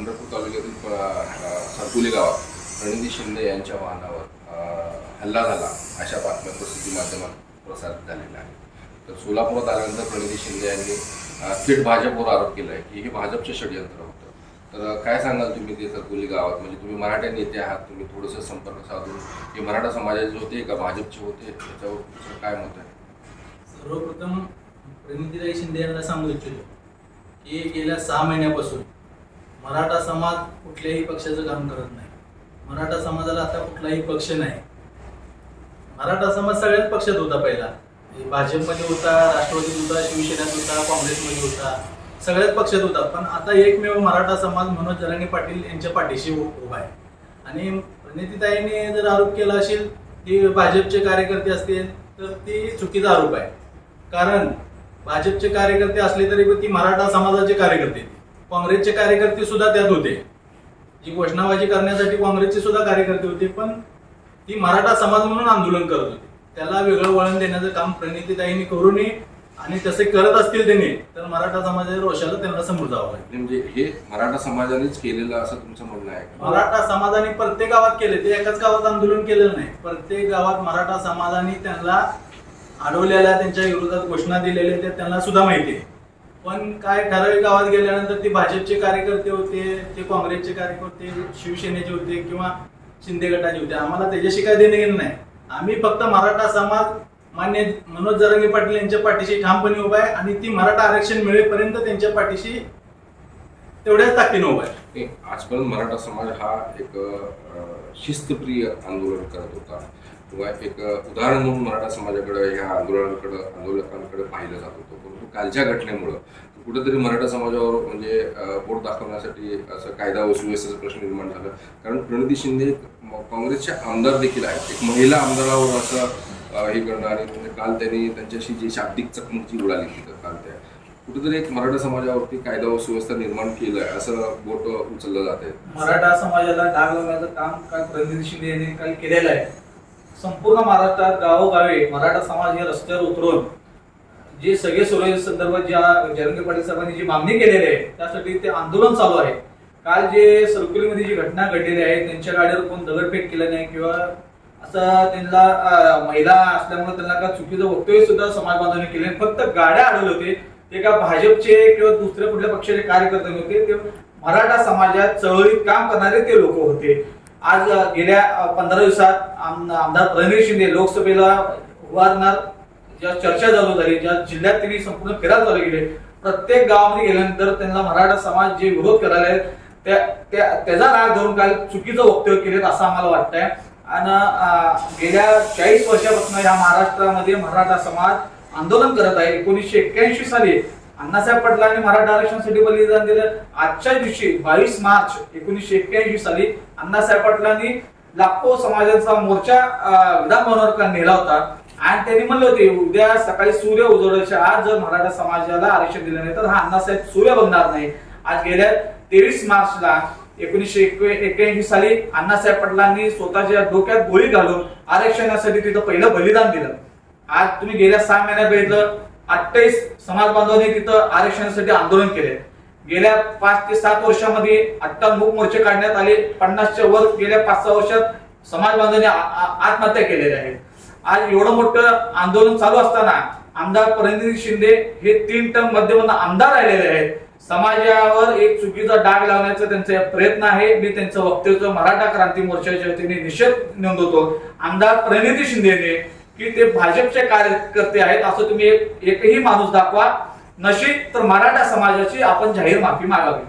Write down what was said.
पंढरपूर तालुक्यातील सरकुली गावात प्रणिती शिंदे यांच्या वाहनावर हल्ला झाला अशा बातम्या प्रसिद्धी माध्यमात प्रसारित झालेल्या आहेत। तर सोलापुरात आल्यानंतर प्रणिती शिंदे यांनी थेट भाजपवर आरोप केला आहे की हे भाजपचे षडयंत्र होतं। तर काय सांगाल तुम्ही ते सरकुली गावात, म्हणजे तुम्ही मराठा नेते आहात, तुम्ही थोडंसं संपर्क साधून हे मराठा समाजाचे होते का भाजपचे होते याच्यावर तुमचं काय मत आहे? सर्वप्रथम प्रणितीताई शिंदे यांना सांगू इच्छितो की गेल्या 6 महिन्यापासून मराठा समाज कुठल्याही पक्षाचं काम करत नाही। मराठा समाजाला आता कुठलाही पक्ष नाही। मराठा समाज सगळ्याच पक्षात होता, पहिला भाजपमध्ये होता, राष्ट्रवादीत होता, शिवसेनेत होता, काँग्रेसमध्ये होता, सगळ्याच पक्षात होता। पण आता एकमेव मराठा समाज मनोज जरांगे पाटील यांच्या पाठीशी उभा आहे। आणि प्रणितीताईंनी जर आरोप केला असेल की भाजपचे कार्यकर्ते असतील तर ती चुकीचा आरोप आहे। कारण भाजपचे कार्यकर्ते असले तरी ती मराठा समाजाचे कार्यकर्ते, काँग्रेसचे कार्यकर्ते सुद्धा त्यात होते, जी घोषणाबाजी करण्यासाठी काँग्रेसचे सुद्धा कार्यकर्ते होते, पण ती मराठा समाज म्हणून आंदोलन करत होते। त्याला वेगळं वळण देण्याचं काम प्रणितीताईंनी करू नये, आणि तसे करत असतील त्यांनी तर मराठा समाजाच्या रोषाला त्यांना समोर जावं लागेल। म्हणजे हे मराठा समाजानेच केलेलं असं तुमचं म्हणणं आहे? मराठा समाजाने प्रत्येक गावात केले, ते एकाच गावात आंदोलन केलेलं नाही। प्रत्येक गावात मराठा समाजाने त्यांना अडवलेल्या, त्यांच्या विरोधात घोषणा दिलेल्या त्यांना सुद्धा माहिती आहे। पण काय ठराविक गावात गेल्यानंतर ते भाजपचे कार्यकर्ते होते, ते काँग्रेसचे कार्यकर्ते, शिवसेनेचे होते किंवा शिंदे गटाचे होते, आम्हाला त्याच्याशी काय देणं घेणं नाही। आम्ही फक्त मराठा समाज मान्य मनोज जरांगे पाटील यांच्या पाठीशी ठामपणे उभा आहे, आणि ती मराठा आरक्षण मिळेपर्यंत त्यांच्या पाठीशी तेवढ्याच ताकदीने उभा आहे। आजपर्यंत मराठा समाज हा एक शिस्तप्रिय आंदोलन करत होता, किंवा एक उदाहरण म्हणून मराठा समाजाकडे ह्या आंदोलकांकडे पाहिलं जात होतं। परंतु कालच्या घटनेमुळं कुठेतरी मराठा समाजावर म्हणजे बोट दाखवण्यासाठी असं कायदा व सुव्यवस्थेचा प्रश्न निर्माण झाला। कारण प्रणिती शिंदे काँग्रेसच्या आमदार देखील आहेत, एक महिला आमदारावर असं हे करणं, आणि काल त्यांनी त्यांच्याशी जी शाब्दिक चकमक जी उडाली तिथं काल, त्या कुठेतरी एक मराठा समाजावरती कायदा व सुव्यवस्था निर्माण केलंय असं बोट उचललं जात आहे। मराठा समाजाला डाग लावण्याचं काम काय प्रणिती शिंदे यांनी काही केलेलं आहे। संपूर्ण महाराष्ट्रात गावोगावी मराठा समाज हे रस्त्यावर उतरून जे सगळे सुरक्षे संदर्भात ज्या जरांगे पाटील साहेबांनी जी मागणी केलेली आहे त्यासाठी ते आंदोलन चालू आहे। काल जे सरकुलीमध्ये जी घटना घडलेली आहे, त्यांच्या गाडीवर कोण दगडफेक केलं नाही किंवा असं त्यांना महिला असल्यामुळे त्यांना का चुकीचं वक्तव्य सुद्धा समाज बांधवांनी केले, फक्त गाड्या अडवले होते। ते का भाजपचे किंवा दुसऱ्या कुठल्या पक्षाचे कार्यकर्ते नव्हते, ते मराठा समाजात चळवळीत काम करणारे ते लोक होते। आज गेल्या 15 दिवसात आमदार प्रणिती शिंदे लोकसभेला उभारणार ज्या चर्चा चालू झाली, ज्या जिल्ह्यात त्यांनी संपूर्ण फिरायला चालू केले, प्रत्येक गावामध्ये गेल्यानंतर त्यांना मराठा समाज जे विरोध करायला त्याचा राग धरून काल चुकीचं वक्तव्य केले असं आम्हाला वाटतंय। आणि गेल्या 40 वर्षापासून या महाराष्ट्रामध्ये मराठा समाज आंदोलन करत आहे। 1981 साली अण्णासाहेब पाटलांनी मराठा आरक्षणासाठी बलिदान दिलं। आजच्या दिवशी 22 मार्च 1981 साली अण्णासाहेब पाटलांनी लाखो समाजाचा मोर्चा विधानभवनावर नेला होता, आणि त्यांनी म्हणले होते उद्या सकाळी सूर्य उजवण्याच्या आज जर मराठा समाजाला आरक्षण दिलं नाही तर हा अण्णासाहेब सूर्य बघणार नाही। आज गेल्या 23 मार्चला 1981 साली अण्णासाहेब पाटलांनी स्वतःच्या डोक्यात गोळी घालून आरक्षणासाठी तिथं पहिलं बलिदान दिलं। आज तुम्ही गेल्या 6 महिन्यात बघितलं 28 समाज बांधवांनी तिथं आरक्षणासाठी आंदोलन केले। गेल्या 5 ते 7 वर्षामध्ये 58 मूक मोर्चे काढण्यात आले, 50च्या वर गेल्या 5-6 वर्षात समाज बांधवांनी आत्महत्या केलेल्या आहेत। आज एवढं मोठं आंदोलन चालू असताना आमदार प्रणिती शिंदे हे 3 टर्म मध्यमधून आमदार राहिलेले आहेत। समाजावर एक चुकीचा डाग लावण्याचा त्यांचा प्रयत्न आहे। मी त्यांचं वक्तव्य मराठा क्रांती मोर्चाच्या वतीने निषेध नोंदवतो। आमदार प्रणिती शिंदेने की ते भाजपचे कार्यकर्ते आहेत असं तुम्ही एकही माणूस दाखवा, नशीब तर मराठा समाजाची आपण जाहीर माफी मागावी।